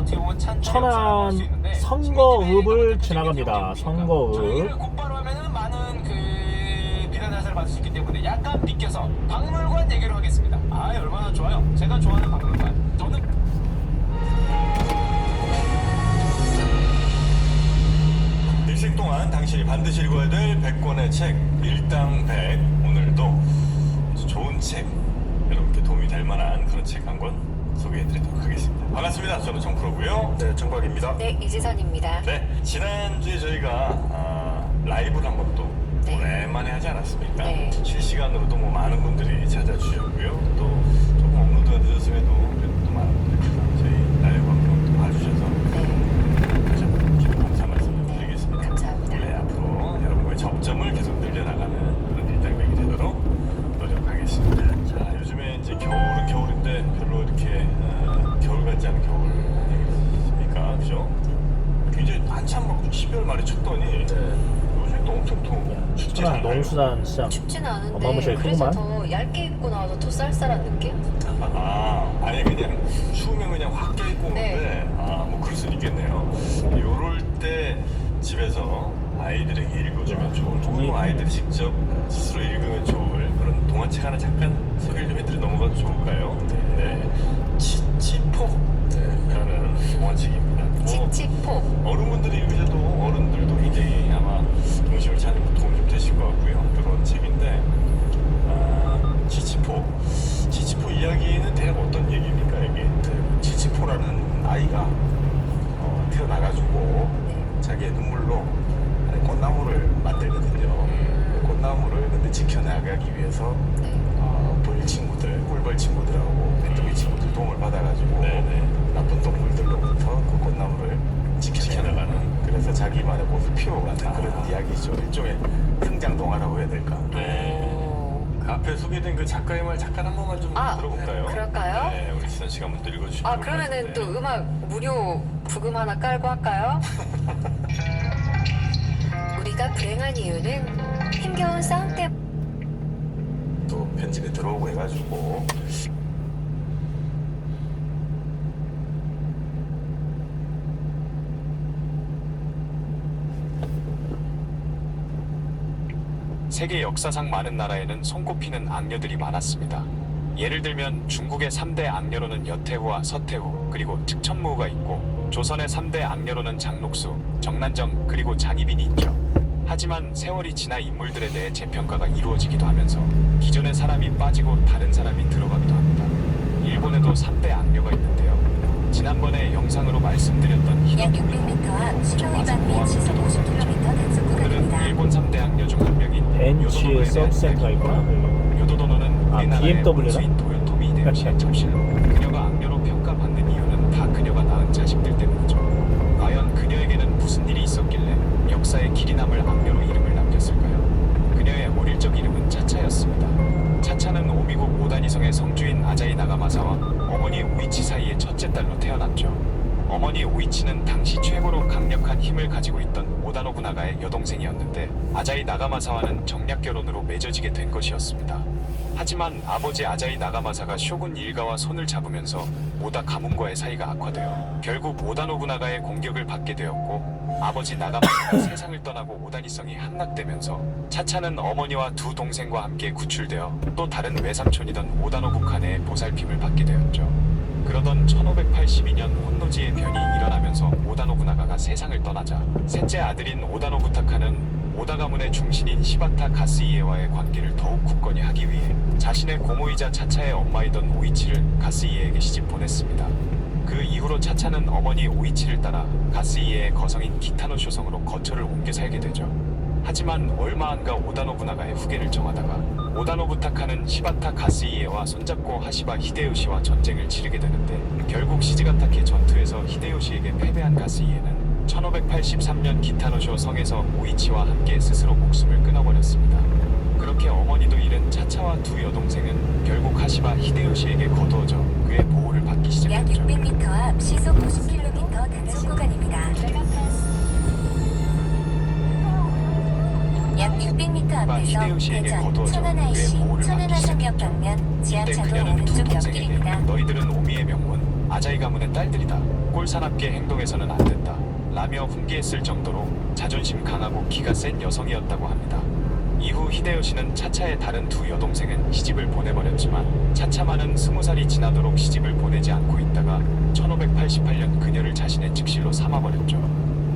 어떻게 보면 천안 선거읍을 지나갑니다. 선거읍. 저희를 곧바로 하면은 많은 그 비난 자세를 받을 수 있기 때문에 약간 비껴서 박물관 얘기로 하겠습니다. 아, 얼마나 좋아요. 제가 좋아하는 박물관. 저는 일생 동안 당신이 반드시 읽어야 될 100권의 책 일당 100. 오늘도 아주 좋은 책, 여러분께 도움이 될 만한 그런 책 한 권 소개해드리도록 하겠습니다. 반갑습니다. 저는 정프로고요. 네, 정박입니다. 네, 이지선입니다. 네, 지난주에 저희가 라이브를 한 번 또 네. 오랜만에 하지 않았습니까? 네. 실시간으로도 뭐 많은 분들이 찾아주셨고요. 또 조금 업로드가 늦었음에도 그래도 또 많은 분들께서 저희 라이브 방송 또 봐주셔서 네, 다시 한번 기도 감사 말씀을 드리겠습니다. 감사합니다. 네, 앞으로 여러분과의 접점을 계속 늘려나가는 그런 일당백이 되도록 노력하겠습니다. 자, 요즘에 이제 겨울은 겨울인데 별로 이렇게 겨울 같지 않은 겨울 아니겠습니까? 그죠? 굉장히 한참 막 12월 말에 춥더니 요즘 또 엄청 또 춥지 천안 않나요? 농수산 시장. 춥진 않은데 어마무시하게 그래서 크구만. 더 얇게 입고 나와서 더 쌀쌀한 느낌? 아니 그냥 추우면 그냥 확 껴입고 오는데 네. 뭐 그럴 수는 있겠네요. 요럴 때 집에서 아이들에게 읽어주면 좋을, 혹은 뭐 아이들이 직접 스스로 읽으면 좋을 그런 동화책 하나 잠깐 소개를 좀 해드려 넘어가도 좋을까요? 네. 치치포라는 동화책입니다. 뭐 치치포. 어른분들이 읽으셔도 어른들도 굉장히 아마 동심을 찾는 데 도움이 좀 되실 것 같고요. 그런 책인데 치치포 이야기는 대략 어떤 얘기입니까 이게? 치치포라는 아이가 태어나가지고 자기의 눈물로 꽃나무를 만들거든요. 꽃나무를 근데 지켜나가기 위해서 네. 벌 친구들, 꿀벌 친구들하고 메뚜기 친구들 도움을 받아가지고 나쁜 동물들로부터 그 꽃나무를 지켜나가는. 그래서 자기만의 모습 피워가는 그런 이야기죠. 일종의 성장 동화라고 해야 될까? 오. 그 앞에 소개된 그 작가의 말 잠깐 한 번만 좀 들어볼까요? 그럴까요? 네, 우리 지선 씨가 한번 또 읽어주시면. 아, 그러면은 또 음악 무료 부금 하나 깔고 할까요? 우리가 불행한 이유는 힘겨운 싸움 때문에. 또 편집에 들어오고 해가지고 세계 역사상 많은 나라에는 손꼽히는 악녀들이 많았습니다. 예를 들면 중국의 3대 악녀로는 여태후와 서태후 그리고 측천무후가 있고, 조선의 3대 악녀로는 장록수, 정난정 그리고 장희빈이 있죠. 하지만 세월이 지나 인물들에 대해 재평가가 이루어지기도 하면서 기존의 사람이 빠지고 다른 사람이 들어가기도 합니다. 일본에도 3대 악녀가 있는데요. 지난번에 영상으로 말씀드렸던 약 히노토미 600m 앞 신호 위반 및 시속 50km 단속 오늘은 구간입니다. 일본 3대 악녀 중 한 명인 벤치 요도노노에 대한 서브센터가 있구나. 이야기입니다. 요도노노는 우리나라의 BMW 라? 원수인 도요토미 히데요시의 접실로 그녀가 악녀로 평가받는 이유는 다 그녀가 낳은 자식들 때문이죠. 과연 그녀에게는 무슨 일이 있었길래 역사에 길이 남을 악녀로 이름을 남겼을까요? 그녀의 어릴 적 이름은 차차였습니다. 차차는 오미국 오다니성의 성주인 아자이 나가마사와 어머니 오이치 사이의 첫째 딸로 태어났죠. 어머니 오이치는 당시 최고로 강력한 힘을 가지고 있던 오다노부나가의 여동생이었는데, 아자이 나가마사와는 정략 결혼으로 맺어지게 된 것이었습니다. 하지만 아버지 아자이 나가마사가 쇼군 일가와 손을 잡으면서 오다 가문과의 사이가 악화되어 결국 오다노부나가의 공격을 받게 되었고, 아버지 나가마사가 세상을 떠나고 오다니성이 함락되면서 차차는 어머니와 두 동생과 함께 구출되어 또 다른 외삼촌이던 오다노부 칸의 보살핌을 받게 되었죠. 그러던 1582년 혼노지의 변이 일어나면서 오다노부나가가 세상을 떠나자 셋째 아들인 오다노부타카는 오다 가문의 중심인 시바타 가스이에와의 관계를 더욱 굳건히 하기 위해 자신의 고모이자 차차의 엄마이던 오이치를 가스이에에게 시집 보냈습니다. 그 이후로 차차는 어머니 오이치를 따라 가스이에의 거성인 기타노 쇼성으로 거처를 옮겨 살게 되죠. 하지만 얼마 안 가 오다노부나가의 후계를 정하다가 오다노부타카는 시바타 가스이에와 손잡고 하시바 히데요시와 전쟁을 치르게 되는데, 결국 시즈가타케 전투에서 히데요시에게 패배한 가스이에는 1583년 기타노쇼 성에서 오이치와 함께 스스로 목숨을 끊어버렸습니다. 그렇게 어머니도 잃은 차차와 두 여동생은 결국 하시바 히데요시에게 거두어져 그의 보호를 받기 약 시작했죠. 600m 앞 시속 50km 단속 구간입니다. 약 600m 앞에서 히데요시에게 대전 거두어져 천안IC 그의 보호를 받기 천안화성역 시작했죠. 방면 이때 지하차도 그녀는 두 오른쪽 동생에게 옆길입니다. 너희들은 오미의 명문 아자이 가문의 딸들이다. 꼴사납게 행동해서는 안 된다 라며 훈계했을 정도로 자존심 강하고 기가 센 여성이었다고 합니다. 이후 히데요시는 차차의 다른 두 여동생은 시집을 보내버렸지만 차차만은 20살이 지나도록 시집을 보내지 않고 있다가 1588년 그녀를 자신의 측실로 삼아버렸죠.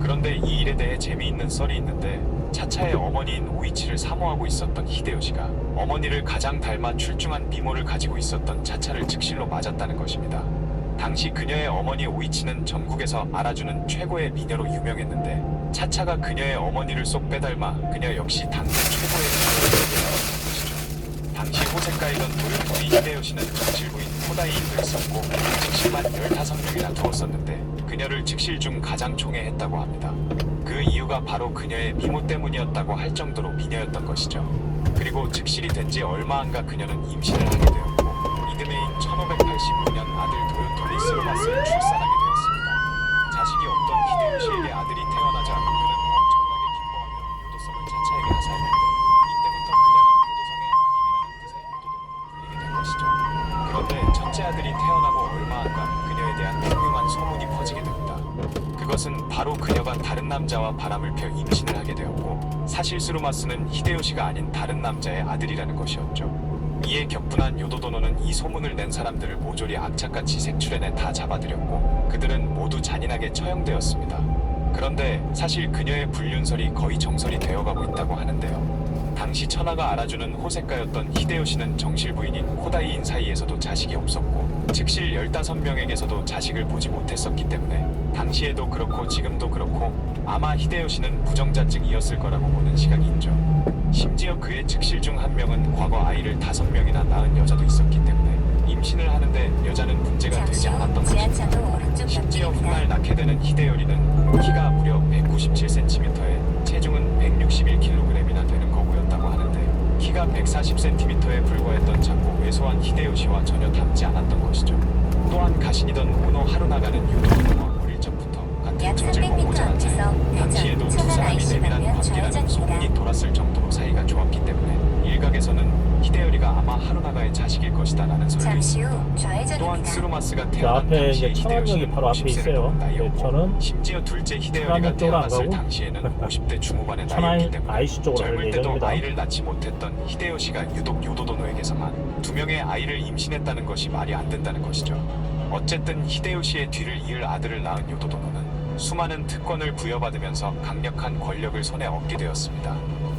그런데 이 일에 대해 재미있는 썰이 있는데 차차의 어머니인 오이치를 사모하고 있었던 히데요시가 어머니를 가장 닮아 출중한 미모를 가지고 있었던 차차를 측실로 맞았다는 것입니다. 당시 그녀의 어머니 오이치는 전국에서 알아주는 최고의 미녀로 유명했는데 차차가 그녀의 어머니를 쏙 빼닮아 그녀 역시 당대 최고의 미녀로 것이죠. 당시 호세카이던 도요토미 히데요시는 정실부인 호다이인도 있었고 측실만 15명이나 두었었는데 그녀를 측실 중 가장 총애했다고 합니다. 그 이유가 바로 그녀의 미모 때문이었다고 할 정도로 미녀였던 것이죠. 그리고 측실이 된 지 얼마 안 가 그녀는 임신을 하게 되었고 이듬해인 1589년 아들 도요토미 스루마스를 출산하게 되었습니다. 자식이 없던 히데요시에게 아들이 태어나자 그는 엄청나게 기뻐하며 요도성을 차차에게 하사했는데 이때부터 그녀는 요도성의 마님이라는 뜻의 요도도로 불리게 된 것이죠. 그런데 첫째 아들이 태어나고 얼마 안 가 그녀에 대한 흉흉한 소문이 퍼지게 됩니다. 그것은 바로 그녀가 다른 남자와 바람을 펴 임신을 하게 되었고 사실 스루마스는 히데요시가 아닌 다른 남자의 아들이라는 것이었죠. 이에 격분한 요도도노는 이 소문을 낸 사람들을 모조리 악착같이 색출해내 다 잡아들였고 그들은 모두 잔인하게 처형되었습니다. 그런데 사실 그녀의 불륜설이 거의 정설이 되어가고 있다고 하는데요. 당시 천하가 알아주는 호세카였던 히데요시는 정실부인인 호다이인 사이에서도 자식이 없었고 측실 15명에게서도 자식을 보지 못했었기 때문에 당시에도 그렇고 지금도 그렇고 아마 히데요시는 부정자증이었을 거라고 보는 시각이 있죠. 심지어 그의 측실 중 한 명은 과거 아이를 5명이나 낳은 여자도 있었기 때문에 임신을 하는데 여자는 문제가 되지 잠시 후 않았던 것입니다. 지하차도 오른쪽 심지어 훗날 옆입니다. 낳게 되는 히데요리는 키가 무려 197cm에 체중은 161kg이나 되는 거구였다고 하는데 키가 140cm에 불과했던 작고 왜소한 히데요시와 전혀 닮지 않았던 것이죠. 또한 가신이던 오노 하루나가는 요도도노와 어릴 적부터 같은 약 젖을 300m 먹고 자란 사이 앞에서 당시에도 두 천안 사람이 IC 내밀한 방면 관계라는 좌회전입니다. 소문이 돌았을 정도로 사이가 좋았기 때문에 일각에서는 히데요리가 아마 하루나가의 자식일 것이다 라는 설도 잠시 있습니다. 후 또한 좌회전입니다. 스루마스가 그 태어난 앞에 당시에 이제 천안역이 히데요시는 바로 앞에 50세를 있어요. 넘은 나이였고 저는 심지어 둘째 히데요리가 천안역 쪽으로 안 태어났을 가고 당시에는 50대 중후반의 천안 나이였기 때문에 IC 쪽으로 갈 젊을 때도 예정입니다. 아이를 낳지 못했던 히데요시가 유독 요도도노에게서만 2명의 아이를 임신했다는 것이 말이 안 된다는 것이죠. 어쨌든 히데요시의 뒤를 이을 아들을 낳은 요도도노는 수많은 특권을 부여받으면서 강력한 권력을 손에 얻게 되었습니다.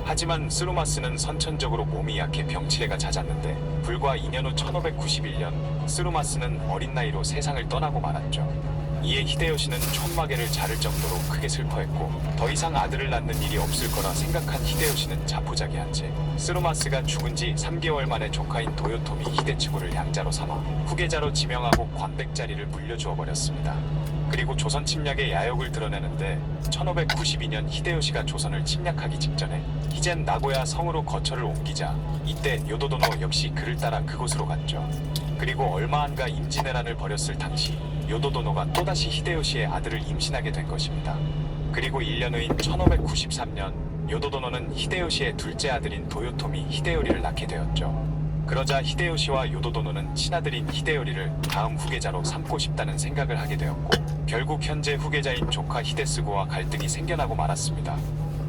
하지만 스루마스는 선천적으로 몸이 약해 병치레가 잦았는데 불과 2년 후 1591년 스루마스는 어린 나이로 세상을 떠나고 말았죠. 이에 히데요시는 촌마개를 자를 정도로 크게 슬퍼했고 더 이상 아들을 낳는 일이 없을 거라 생각한 히데요시는 자포자기한 채 스루마스가 죽은 지 3개월 만에 조카인 도요토미 히데츠구를 양자로 삼아 후계자로 지명하고 관백자리를 물려주어 버렸습니다. 그리고 조선 침략의 야욕을 드러내는데 1592년 히데요시가 조선을 침략하기 직전에 히젠 나고야 성으로 거처를 옮기자 이때 요도도노 역시 그를 따라 그곳으로 갔죠. 그리고 얼마 안 가 임진왜란을 벌였을 당시 요도도노가 또다시 히데요시의 아들을 임신하게 된 것입니다. 그리고 1년 후인 1593년 요도도노는 히데요시의 둘째 아들인 도요토미 히데요리를 낳게 되었죠. 그러자 히데요시와 요도도노는 친아들인 히데요리를 다음 후계자로 삼고 싶다는 생각을 하게 되었고 결국 현재 후계자인 조카 히데스구와 갈등이 생겨나고 말았습니다.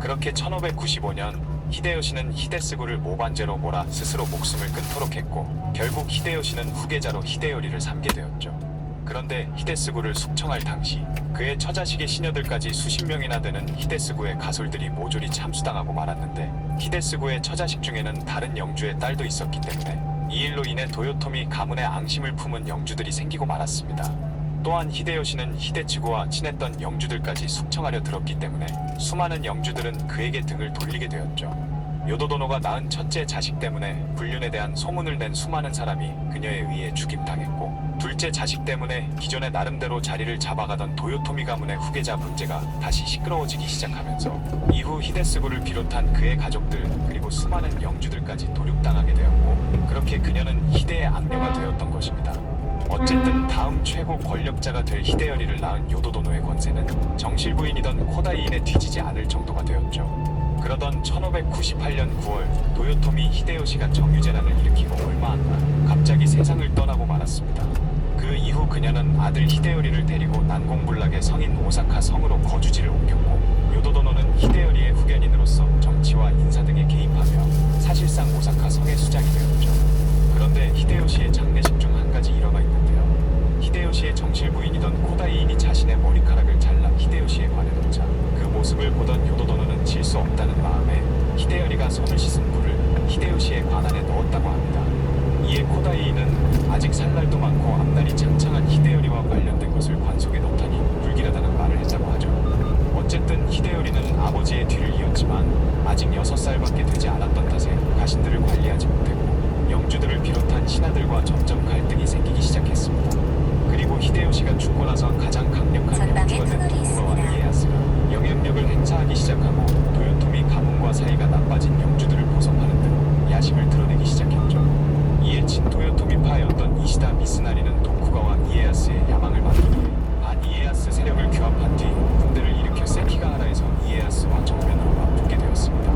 그렇게 1595년 히데요시는 히데스구를 모반제로 몰아 스스로 목숨을 끊도록 했고 결국 히데요시는 후계자로 히데요리를 삼게 되었죠. 그런데 히데스구를 숙청할 당시 그의 처자식의 시녀들까지 수십 명이나 되는 히데스구의 가솔들이 모조리 참수당하고 말았는데 히데스구의 처자식 중에는 다른 영주의 딸도 있었기 때문에 이 일로 인해 도요토미 가문에 앙심을 품은 영주들이 생기고 말았습니다. 또한 히데요시는 히데츠구와 친했던 영주들까지 숙청하려 들었기 때문에 수많은 영주들은 그에게 등을 돌리게 되었죠. 요도도노가 낳은 첫째 자식 때문에 불륜에 대한 소문을 낸 수많은 사람이 그녀에 의해 죽임당했고 둘째 자식 때문에 기존의 나름대로 자리를 잡아가던 도요토미 가문의 후계자 문제가 다시 시끄러워지기 시작하면서 이후 히데스구를 비롯한 그의 가족들 그리고 수많은 영주들까지 도륙당하게 되었고 그렇게 그녀는 희대의 악녀가 되었던 것입니다. 어쨌든 다음 최고 권력자가 될 히데요리를 낳은 요도도노의 권세는 정실부인이던 코다이인에 뒤지지 않을 정도가 되었죠. 그러던 1598년 9월 도요토미 히데요시가 정유재난을 일으키고 얼마 안 가 갑자기 세상을 떠나고 말았습니다. 그 이후 그녀는 아들 히데요리를 데리고 난공불락의 성인 오사카 성으로 거주지를 옮겼고 요도도노는 히데요리의 후견인으로서 정치와 인사 등에 개입하며 사실상 오사카 성의 수장이 되었죠. 그런데 히데요시의 장례식 중 한 가지 일화가 있는데요. 히데요시의 정실 부인이던 코다이인이 자신의 머리카락을 잘라 히데요시에 관해놓자 그 모습을 보던 요도도노는 질 수 없다는 마음에 히데요리가 손을 씻은 물을 히데요시의 관안에 넣었다고 합니다. 이에 코다이인은 아직 살 날도 많고 앞날이 창창한 히데요리와 관련된 것을 관속에 넣다니 불길하다는 말을 했다고 하죠. 어쨌든 히데요리는 아버지의 뒤를 이었지만 아직 6살밖에 되지 않았던 탓에 가신들을 관리하지 못했고 영주들을 비롯한 신하들과 점점 갈등이 생기기 시작했습니다. 그리고 히데요시가 죽고 나서 가장 강력한 전방에 영주가 된 터널이 도쿠가와 있습니다. 이에야스가 영향력을 행사하기 시작하고 도요토미 가문과 사이가 나빠진 영주들을 보섭하는 등 야심을 드러내기 시작했죠. 이에 친도요토미파였던 이시다 미스나리는 도쿠가와 이에야스의 야망을 막기에 반 이에야스 세력을 규합한 뒤 군대를 일으켜 세키가하라에서 이에야스와 정면으로 맞붙게 되었습니다.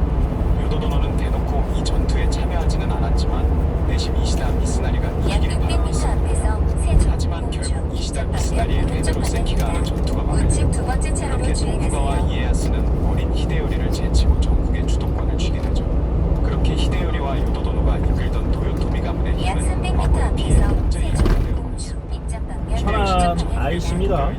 요도도노는 대놓고 이 전투에 참여하지는 않았지만 내심 이시다 미스나리가 약 이기기를 바라고 600m 있습니다. 앞에서 세종 하지만 결국 이시다 미스나리의 오른쪽 패배로 세키가하라 전투가 우측 막혔고 두 번째 차로로 이렇게 도쿠가와 주행하세요. 이에야스는 어린 히데요리를 제치고 전국의 주도권을 쥐게 되죠. 그렇게 히데요리와 요도도노가 이끌던 도요토미 가문의 약 힘은 300m 과거에 비해 앞에서 완전히 세종 변화되어 공주 입장 방면 천안 왼쪽 방향입니다. 아이씨입니다.